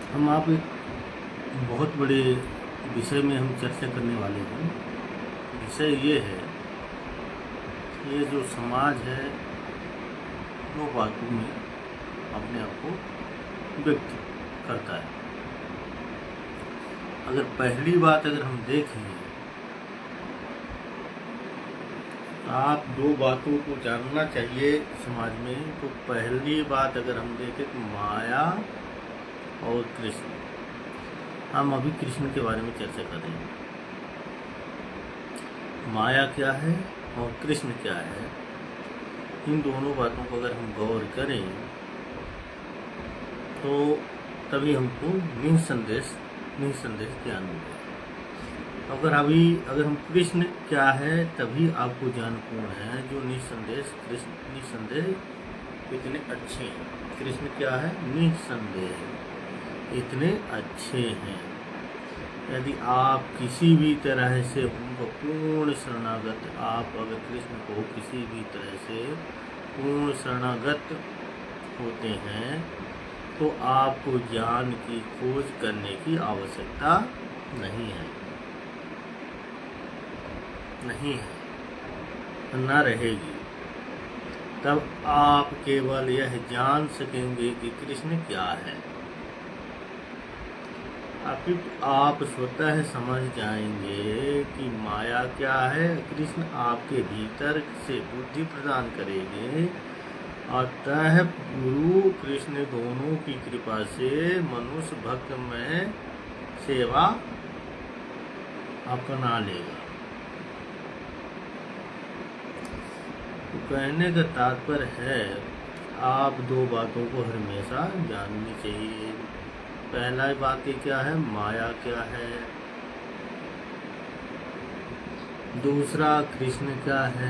हम आप एक बहुत बड़े विषय में हम चर्चा करने वाले हैं। विषय ये है, ये जो समाज है दो बातों में अपने आप को व्यक्त करता है। अगर पहली बात अगर हम देखें तो आप दो बातों को जानना चाहिए समाज में। तो पहली बात अगर हम देखें तो माया और कृष्ण। हम अभी कृष्ण के बारे में चर्चा कर रहे हैं। माया क्या है और कृष्ण क्या है, इन दोनों बातों को अगर हम गौर करें तो तभी हमको निसंदेह ज्ञान मिलेगा। अगर हम कृष्ण क्या है तभी आपको ज्ञानपूर्ण है। जो निसंदेह इतने अच्छे हैं। कृष्ण क्या है? निसंदेह इतने अच्छे हैं। यदि आप किसी भी तरह से उनको पूर्ण शरणागत, आप अगर कृष्ण को किसी भी तरह से पूर्ण शरणागत होते हैं तो आपको ज्ञान की खोज करने की आवश्यकता नहीं है, न रहेगी। तब आप केवल यह जान सकेंगे कि कृष्ण क्या है। आप स्वतः समझ जाएंगे कि माया क्या है। कृष्ण आपके भीतर से बुद्धि प्रदान करेंगे। अतः गुरु कृष्ण दोनों की कृपा से मनुष्य भक्त में सेवा अपना लेगा। तो कहने का तात्पर्य है, आप दो बातों को हमेशा जाननी चाहिए। पहला बात क्या है? माया क्या है। दूसरा कृष्ण क्या है।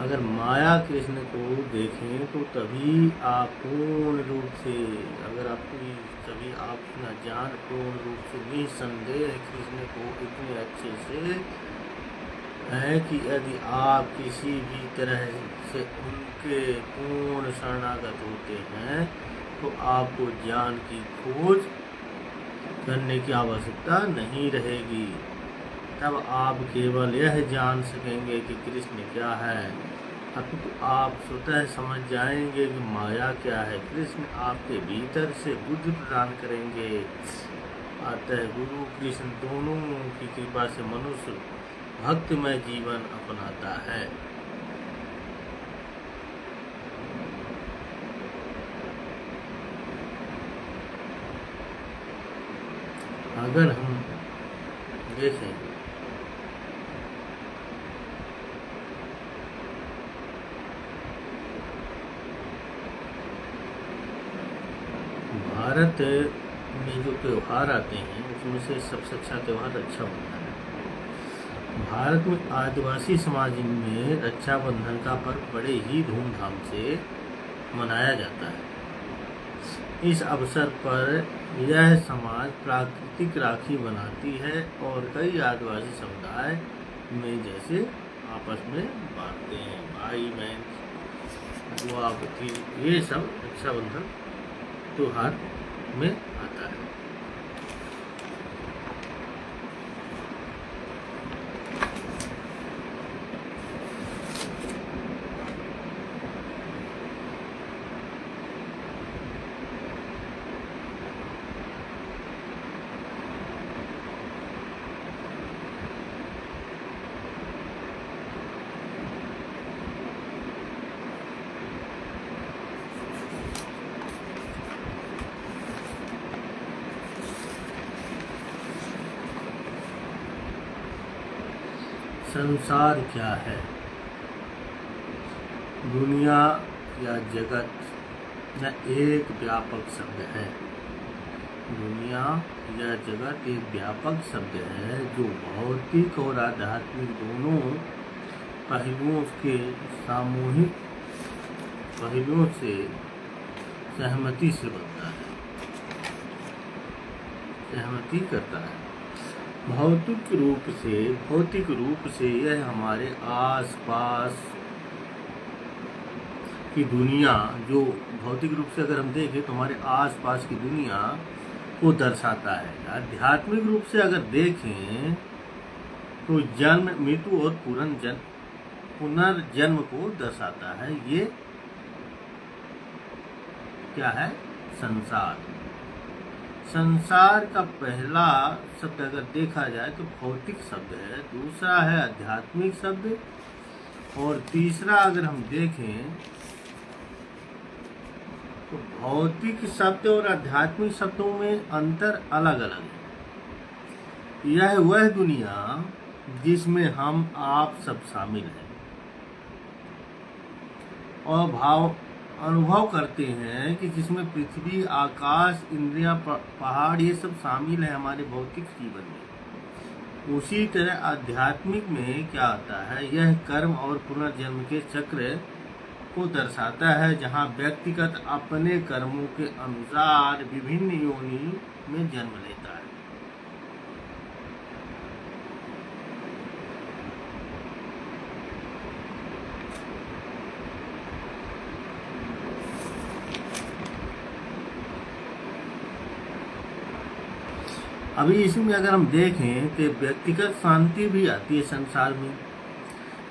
अगर माया कृष्ण को देखें तो तभी आप पूर्ण रूप से, अगर तभी आपका ज्ञान पूर्ण रूप से निसंदेह कृष्ण को इतने अच्छे से है कि यदि आप किसी भी तरह से उनके पूर्ण शरणागत होते हैं तो आपको ज्ञान की खोज करने की आवश्यकता नहीं रहेगी। तब आप केवल यह जान सकेंगे कि कृष्ण क्या है। अब तो आप स्वतः समझ जाएंगे कि माया क्या है। कृष्ण आपके भीतर से बुद्धि प्रदान करेंगे। अतः गुरु कृष्ण दोनों की कृपा से मनुष्य भक्तिमय जीवन अपनाता है। अगर हम देखें भारत में जो त्यौहार आते हैं उसमें से सबसे अच्छा त्यौहार रक्षाबंधन है। भारत में आदिवासी समाज में रक्षाबंधन का पर्व बड़े ही धूमधाम से मनाया जाता है। इस अवसर पर यह समाज प्राकृतिक राखी बनाती है और कई आदिवासी समुदाय में जैसे आपस में बांटते हैं। भाई बहन बुआ बुद्धि ये सब रक्षाबंधन त्योहार में आता है। संसार क्या है? दुनिया या जगत न एक व्यापक शब्द है। दुनिया या जगत एक व्यापक शब्द है जो भौतिक और आध्यात्मिक दोनों पहलुओं के सामूहिक पहलुओं से सहमति से बनता है, सहमति करता है। भौतिक रूप से यह हमारे आसपास की दुनिया, जो भौतिक रूप से अगर हम देखें तो हमारे आसपास की दुनिया को दर्शाता है। आध्यात्मिक रूप से अगर देखें तो जन्म, मृत्यु और पुनर्जन्म को दर्शाता है। ये क्या है? संसार। संसार का पहला शब्द अगर देखा जाए तो भौतिक शब्द है, दूसरा है आध्यात्मिक शब्द, और तीसरा अगर हम देखें तो भौतिक शब्द और आध्यात्मिक शब्दों में अंतर अलग अलग है। यह वह दुनिया जिसमें हम आप सब शामिल हैं और अनुभव करते हैं कि जिसमें पृथ्वी, आकाश, इंद्रियां, पहाड़, ये सब शामिल है हमारे भौतिक जीवन में। उसी तरह आध्यात्मिक में क्या आता है? यह कर्म और पुनर्जन्म के चक्र को दर्शाता है, जहाँ व्यक्तिगत अपने कर्मों के अनुसार विभिन्न योनि में जन्म लेता है। अभी इसमें अगर हम देखें तो व्यक्तिगत शांति भी आती है संसार में।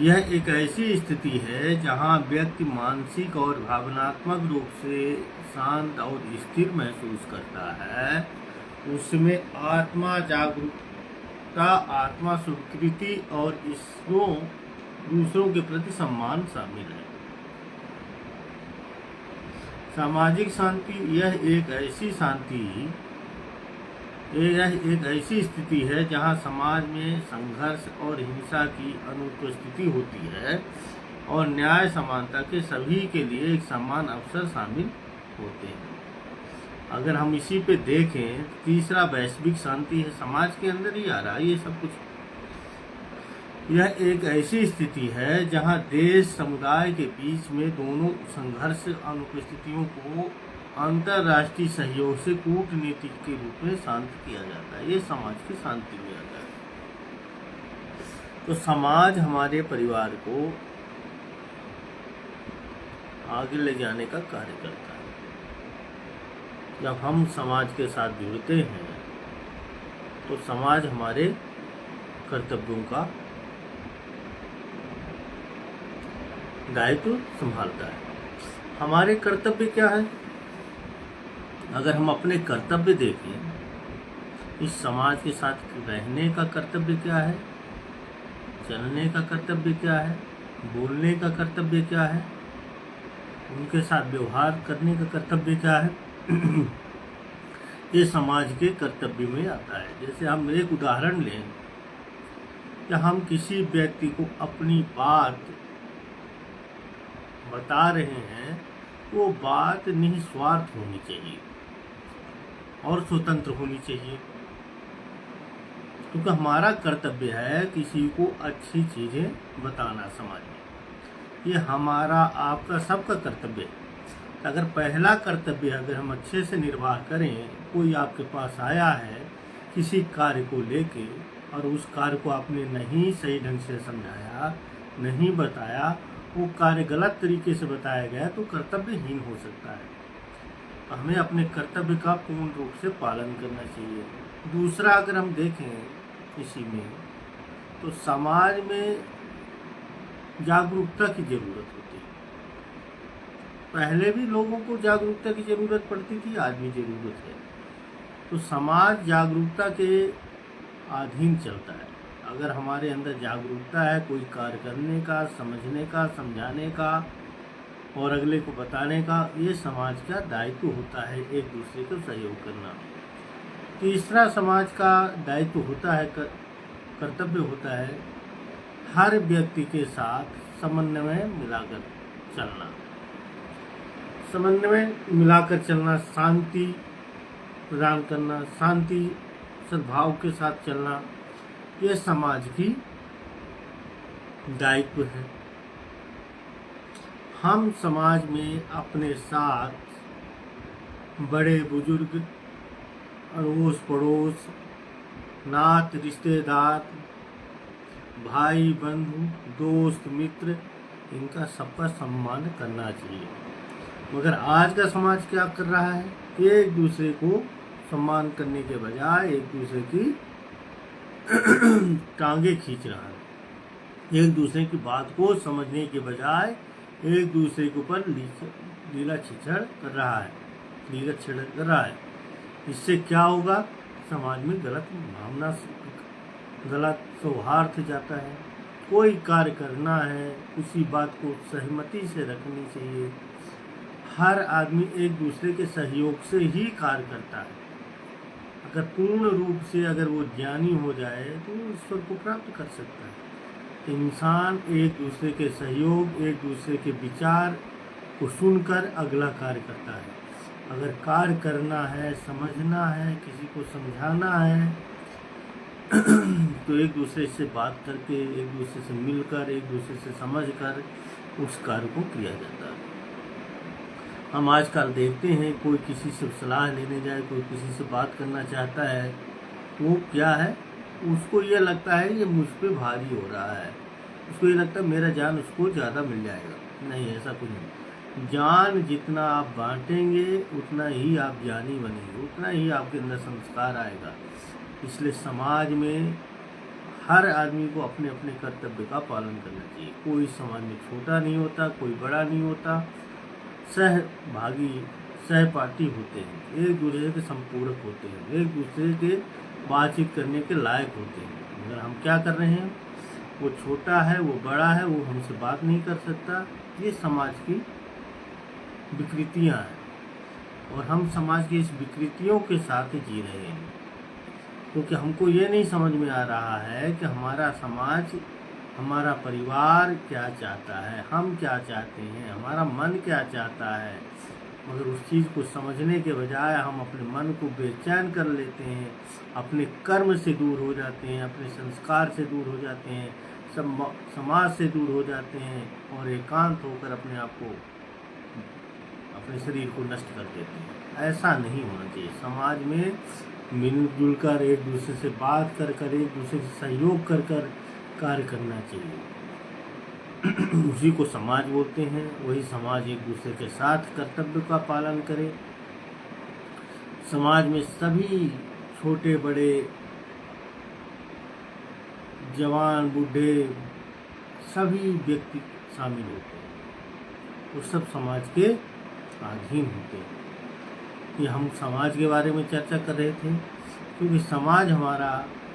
यह एक ऐसी स्थिति है जहां व्यक्ति मानसिक और भावनात्मक रूप से शांत और स्थिर महसूस करता है। उसमें आत्मा जागरूकता, आत्मा स्वीकृति और दूसरों के प्रति सम्मान शामिल है। सामाजिक शांति यह एक ऐसी स्थिति है जहां समाज में संघर्ष और हिंसा की अनुपस्थिति होती है और न्याय, समानता के सभी के लिए एक समान अवसर शामिल होते हैं। अगर हम इसी पे देखें, तीसरा वैश्विक शांति है, समाज के अंदर ही आ रहा है ये सब कुछ। यह एक ऐसी स्थिति है जहां देश, समुदाय के बीच में दोनों संघर्ष अनुपस्थितियों को अंतर्राष्ट्रीय सहयोग से कूटनीति के रूप में शांत किया जाता है। ये समाज की शांति में आता है। तो समाज हमारे परिवार को आगे ले जाने का कार्य करता है। जब हम समाज के साथ जुड़ते हैं तो समाज हमारे कर्तव्यों का दायित्व संभालता है। हमारे कर्तव्य क्या है? अगर हम अपने कर्तव्य देखें, इस समाज के साथ रहने का कर्तव्य क्या है, चलने का कर्तव्य क्या है, बोलने का कर्तव्य क्या है, उनके साथ व्यवहार करने का कर्तव्य क्या है, ये समाज के कर्तव्य में आता है। जैसे हम एक उदाहरण लें कि हम किसी व्यक्ति को अपनी बात बता रहे हैं, वो बात निस्वार्थ होनी चाहिए और स्वतंत्र होनी चाहिए, क्योंकि हमारा कर्तव्य है किसी को अच्छी चीज़ें बताना समाज में। ये हमारा, आपका, सबका कर्तव्य है। अगर पहला कर्तव्य अगर हम अच्छे से निर्वाह करें, कोई आपके पास आया है किसी कार्य को लेके और उस कार्य को आपने नहीं सही ढंग से समझाया, नहीं बताया, वो कार्य गलत तरीके से बताया गया, तो कर्तव्यहीन हो सकता है। हमें अपने कर्तव्य का पूर्ण रूप से पालन करना चाहिए। दूसरा अगर हम देखें इसी में, तो समाज में जागरूकता की जरूरत होती है। पहले भी लोगों को जागरूकता की जरूरत पड़ती थी, आज भी जरूरत है। तो समाज जागरूकता के अधीन चलता है। अगर हमारे अंदर जागरूकता है कोई कार्य करने का, समझने का, समझाने का और अगले को बताने का, ये समाज का दायित्व होता है, एक दूसरे को सहयोग करना। तीसरा समाज का दायित्व होता है, कर्तव्य होता है, हर व्यक्ति के साथ समन्वय मिलाकर चलना। समन्वय मिलाकर चलना, शांति प्रदान करना, शांति सद्भाव के साथ चलना, ये समाज की दायित्व है। हम समाज में अपने साथ बड़े बुजुर्ग, अड़ोस पड़ोस, नात रिश्तेदार, भाई बंधु, दोस्त मित्र, इनका सबका सम्मान करना चाहिए। मगर आज का समाज क्या कर रहा है? एक दूसरे को सम्मान करने के बजाय एक दूसरे की टांगे खींच रहा है, एक दूसरे की बात को समझने के बजाय एक दूसरे के ऊपर लीला छिछड़ कर रहा है। इससे क्या होगा? समाज में गलत भावना, गलत सौहार्द जाता है। कोई कार्य करना है, उसी बात को सहमति से रखनी चाहिए। हर आदमी एक दूसरे के सहयोग से ही कार्य करता है। अगर पूर्ण रूप से अगर वो ज्ञानी हो जाए तो ईश्वर को प्राप्त कर सकता है। इंसान एक दूसरे के सहयोग, एक दूसरे के विचार को सुनकर अगला कार्य करता है। अगर कार्य करना है, समझना है, किसी को समझाना है तो एक दूसरे से बात करके, एक दूसरे से मिलकर, एक दूसरे से समझकर उस कार्य को किया जाता है। हम आजकल देखते हैं कोई किसी से सलाह लेने जाए, कोई किसी से बात करना चाहता है, वो क्या है, उसको ये लगता है ये मुझ पे भारी हो रहा है, उसको ये लगता है मेरा ज्ञान उसको ज़्यादा मिल जाएगा। नहीं, ऐसा कुछ नहीं। ज्ञान जितना आप बांटेंगे उतना ही आप ज्ञानी बनेंगे, उतना ही आपके अंदर संस्कार आएगा। इसलिए समाज में हर आदमी को अपने अपने कर्तव्य का पालन करना चाहिए। कोई समाज में छोटा नहीं होता, कोई बड़ा नहीं होता। सहभागी, सहपाठी होते हैं, एक दूसरे के संपूरक होते हैं, एक दूसरे के बातचीत करने के लायक होते हैं। अगर हम क्या कर रहे हैं, वो छोटा है, वो बड़ा है, वो हमसे बात नहीं कर सकता, ये समाज की विकृतियां हैं और हम समाज की इस विकृतियों के साथ जी रहे हैं। क्योंकि हमको ये नहीं समझ में आ रहा है कि हमारा समाज, हमारा परिवार क्या चाहता है, हम क्या चाहते हैं, हमारा मन क्या चाहता है। मगर उस चीज़ को समझने के बजाय हम अपने मन को बेचैन कर लेते हैं, अपने कर्म से दूर हो जाते हैं, अपने संस्कार से दूर हो जाते हैं, समाज से दूर हो जाते हैं और एकांत होकर अपने आप को, अपने शरीर को नष्ट कर देते हैं। ऐसा नहीं होना चाहिए। समाज में मिलजुल कर, एक दूसरे से बात कर कर, एक दूसरे से सहयोग कर कर कार्य करना चाहिए। उसी को समाज बोलते हैं। वही समाज एक दूसरे के साथ कर्तव्य का पालन करे। समाज में सभी छोटे बड़े, जवान बूढ़े, सभी व्यक्ति शामिल होते हैं, वो सब समाज के अधीन होते हैं। ये हम समाज के बारे में चर्चा कर रहे थे, क्योंकि समाज हमारा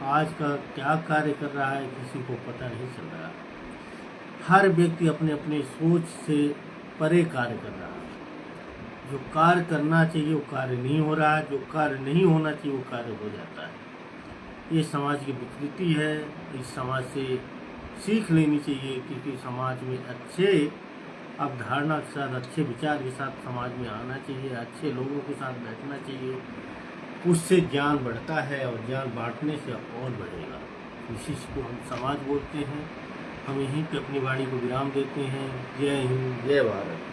आज का क्या कार्य कर रहा है किसी को पता नहीं चल रहा। हर व्यक्ति अपने अपने सोच से परे कार्य कर रहा है। जो कार्य करना चाहिए वो कार्य नहीं हो रहा है, जो कार्य नहीं होना चाहिए वो कार्य हो जाता है। ये समाज की विकृति है। इस समाज से सीख लेनी चाहिए, क्योंकि समाज में अच्छे अवधारणा के साथ, अच्छे विचार के साथ समाज में आना चाहिए, अच्छे लोगों के साथ बैठना चाहिए। उससे ज्ञान बढ़ता है और ज्ञान बांटने से और बढ़ेगा। इसी को हम समाज बोलते हैं। हम यहीं पे अपनी वाणी को विराम देते हैं। जय हिंद, जय भारत।